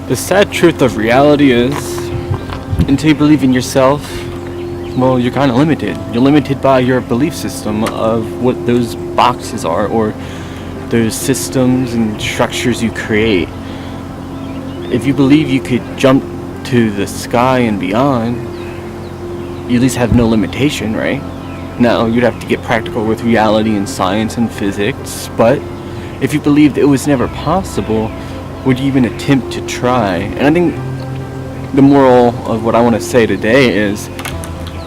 The sad truth of reality is, until you believe in yourself, well, you're kind of limited. You're limited by your belief system of what those boxes are, or those systems and structures you create. If you believe you could jump to the sky and beyond, you at least have no limitation, right? Now, you'd have to get practical with reality and science and physics, but if you believed it was never possible, would you even attempt to try? And I think the moral of what I want to say today is,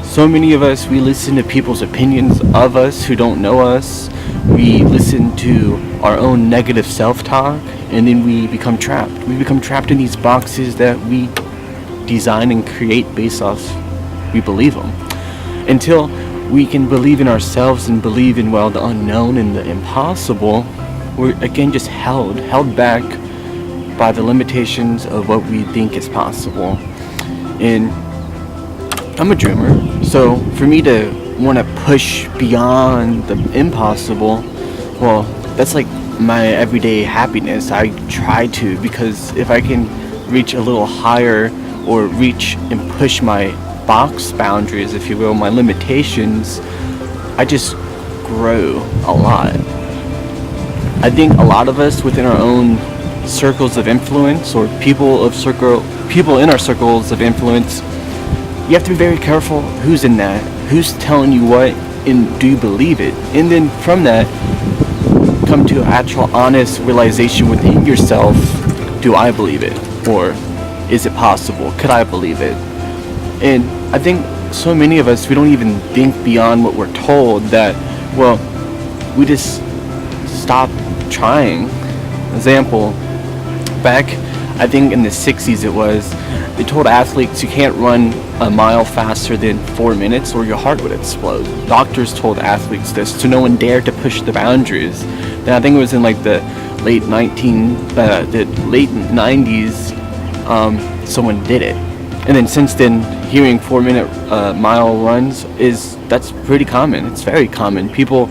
so many of us, we listen to people's opinions of us who don't know us. We listen to our own negative self-talk, and then we become trapped. We become trapped in these boxes that we design and create based off we believe them. Until we can believe in ourselves and believe in, well, the unknown and the impossible, we're again just held back by the limitations of what we think is possible. And I'm a dreamer, so for me to want to push beyond the impossible, well, that's like my everyday happiness. I try to, because if I can reach a little higher, or reach and push my box boundaries, if you will, my limitations, I just grow a lot. I think a lot of us within our own circles of influence, or people in our circles of influence, you have to be very careful who's in that, who's telling you what, and do you believe it? And then from that, come to actual honest realization within yourself, do I believe it? Or is it possible? Could I believe it? And I think so many of us, we don't even think beyond what we're told, that, well, we just stop trying. Example, back, I think in the 60s it was, they told athletes you can't run a mile faster than 4 minutes or your heart would explode. Doctors told athletes this, so no one dared to push the boundaries. Then I think it was in like the late 90s, someone did it. And then since then, hearing 4-minute mile runs that's pretty common. It's very common. People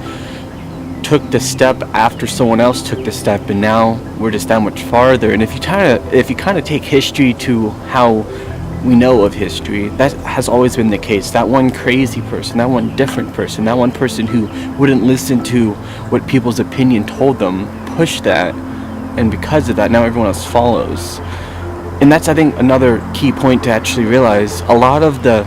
took the step after someone else took the step, and now we're just that much farther. And if you kind of take history to how we know of history, that has always been the case. That one crazy person, that one different person, that one person who wouldn't listen to what people's opinion told them, pushed that, and because of that, now everyone else follows. And that's, I think, another key point to actually realize. A lot of the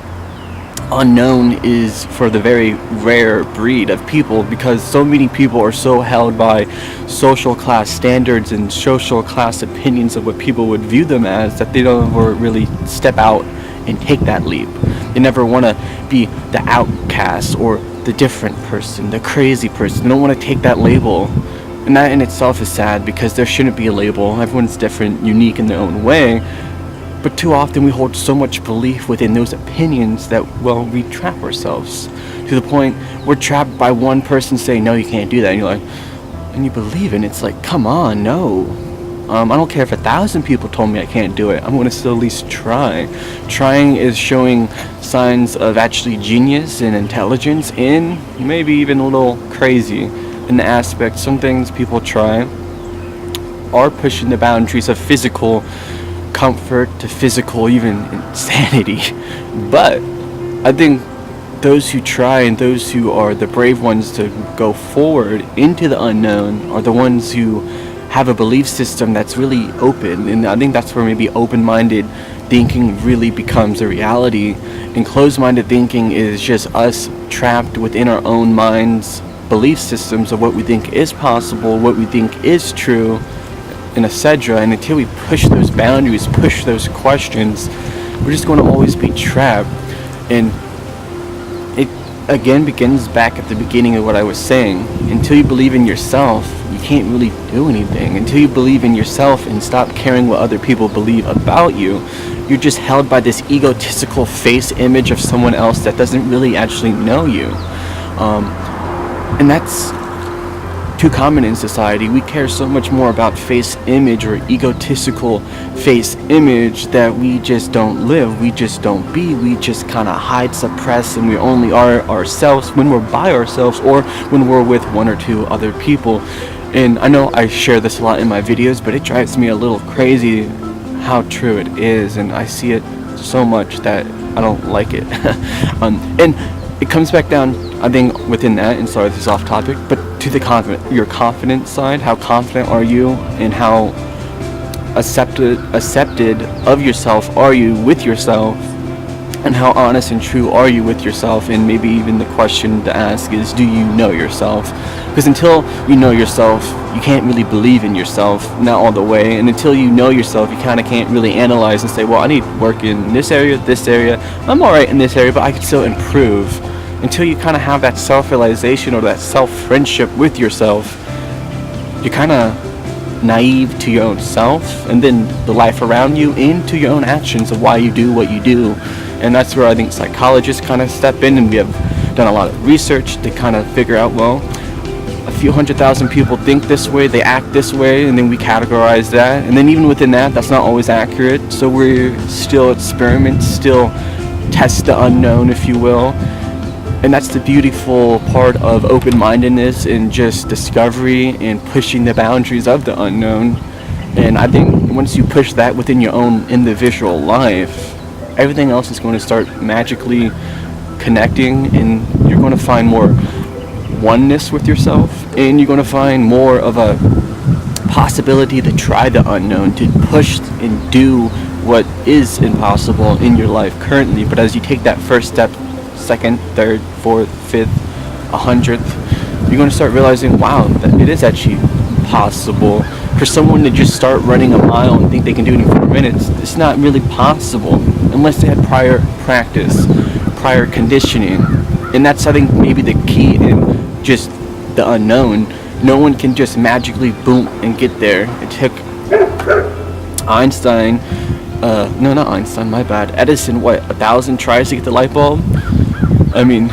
unknown is for the very rare breed of people, because so many people are so held by social class standards and social class opinions of what people would view them as, that they don't ever really step out and take that leap. They never want to be the outcast or the different person, the crazy person. They don't want to take that label. And that in itself is sad, because there shouldn't be a label. Everyone's different, unique in their own way. But too often we hold so much belief within those opinions that, well, we trap ourselves. To the point we're trapped by one person saying, no, you can't do that. And you're like, and you believe it. And it's like, come on, no. I don't care if 1,000 people told me I can't do it. I'm going to still at least try. Trying is showing signs of actually genius and intelligence, and maybe even a little crazy in the aspect. Some things people try are pushing the boundaries of physical comfort to physical even insanity. But I think those who try and those who are the brave ones to go forward into the unknown are the ones who have a belief system that's really open. And I think that's where maybe open-minded thinking really becomes a reality, and closed-minded thinking is just us trapped within our own minds belief systems of what we think is possible, what we think is true, and etc. And until we push those boundaries, push those questions, we're just going to always be trapped. And it again begins back at the beginning of what I was saying. Until you believe in yourself, you can't really do anything. Until you believe in yourself and stop caring what other people believe about you, you're just held by this egotistical face image of someone else that doesn't really actually know you. And that's too common in society. We care so much more about face image or egotistical face image that we just don't live, we just don't be, we just kind of hide, suppress, and we only are ourselves when we're by ourselves or when we're with one or two other people. And I know I share this a lot in my videos, but it drives me a little crazy how true it is, and I see it so much that I don't like it. And it comes back down, I think, within that, and sorry this is off topic, but to the your confidence side. How confident are you, and how accepted of yourself are you with yourself, and how honest and true are you with yourself? And maybe even the question to ask is, do you know yourself? Because until you know yourself, you can't really believe in yourself, not all the way. And until you know yourself, you kind of can't really analyze and say, well, I need work in this area, I'm all right in this area, but I could still improve. Until you kind of have that self-realization or that self-friendship with yourself, you're kind of naive to your own self, and then the life around you, into your own actions of why you do what you do. And that's where I think psychologists kind of step in, and we have done a lot of research to kind of figure out, well, a few 100,000 people think this way, they act this way, and then we categorize that. And then even within that, that's not always accurate. So we're still experiments, still test the unknown, if you will. And that's the beautiful part of open-mindedness and just discovery and pushing the boundaries of the unknown. And I think once you push that within your own individual life, everything else is going to start magically connecting, and you're going to find more oneness with yourself, and you're going to find more of a possibility to try the unknown, to push and do what is impossible in your life currently. But as you take that first step, second, third, fourth, fifth, 100th, you're going to start realizing, wow, that it is actually possible. For someone to just start running a mile and think they can do it in 4 minutes, it's not really possible unless they had prior practice, prior conditioning. And that's, I think, maybe the key in just the unknown. No one can just magically boom and get there. It took Einstein, no, not Einstein, my bad, Edison, 1,000 tries to get the light bulb? I mean,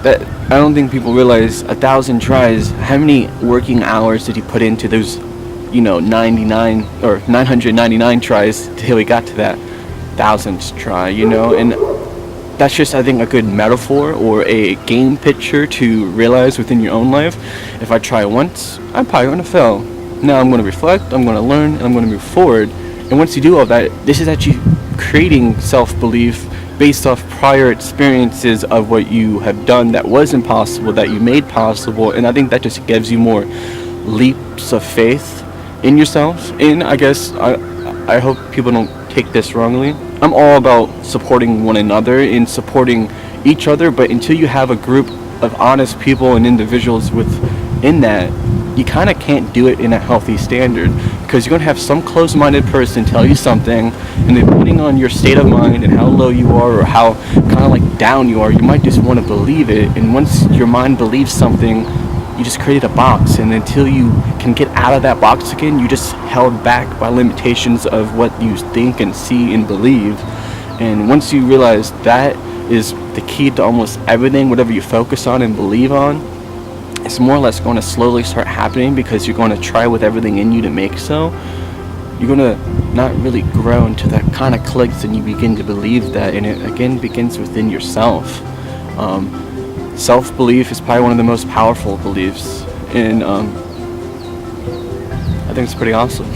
that, I don't think people realize 1,000 tries. How many working hours did he put into those, 99 or 999 tries till he got to that 1,000th try, and that's just, I think, a good metaphor or a game picture to realize within your own life. If I try once, I'm probably going to fail. Now I'm going to reflect, I'm going to learn, and I'm going to move forward. And once you do all that, this is actually creating self-belief based off prior experiences of what you have done that was impossible, that you made possible. And I think that just gives you more leaps of faith in yourself. And I guess I hope people don't take this wrongly. I'm all about supporting one another and supporting each other, but until you have a group of honest people and individuals within that, you kind of can't do it in a healthy standard, because you're going to have some closed-minded person tell you something, and depending on your state of mind and how low you are or how kind of like down you are, you might just want to believe it. And once your mind believes something, you just created a box, and until you can get out of that box again, you just held back by limitations of what you think and see and believe. And once you realize that is the key to almost everything, whatever you focus on and believe on, it's more or less going to slowly start happening, because you're going to try with everything in you to make so. You're going to not really grow into that kind of clicks, and you begin to believe that, and it again begins within yourself. Self-belief is probably one of the most powerful beliefs, and I think it's pretty awesome.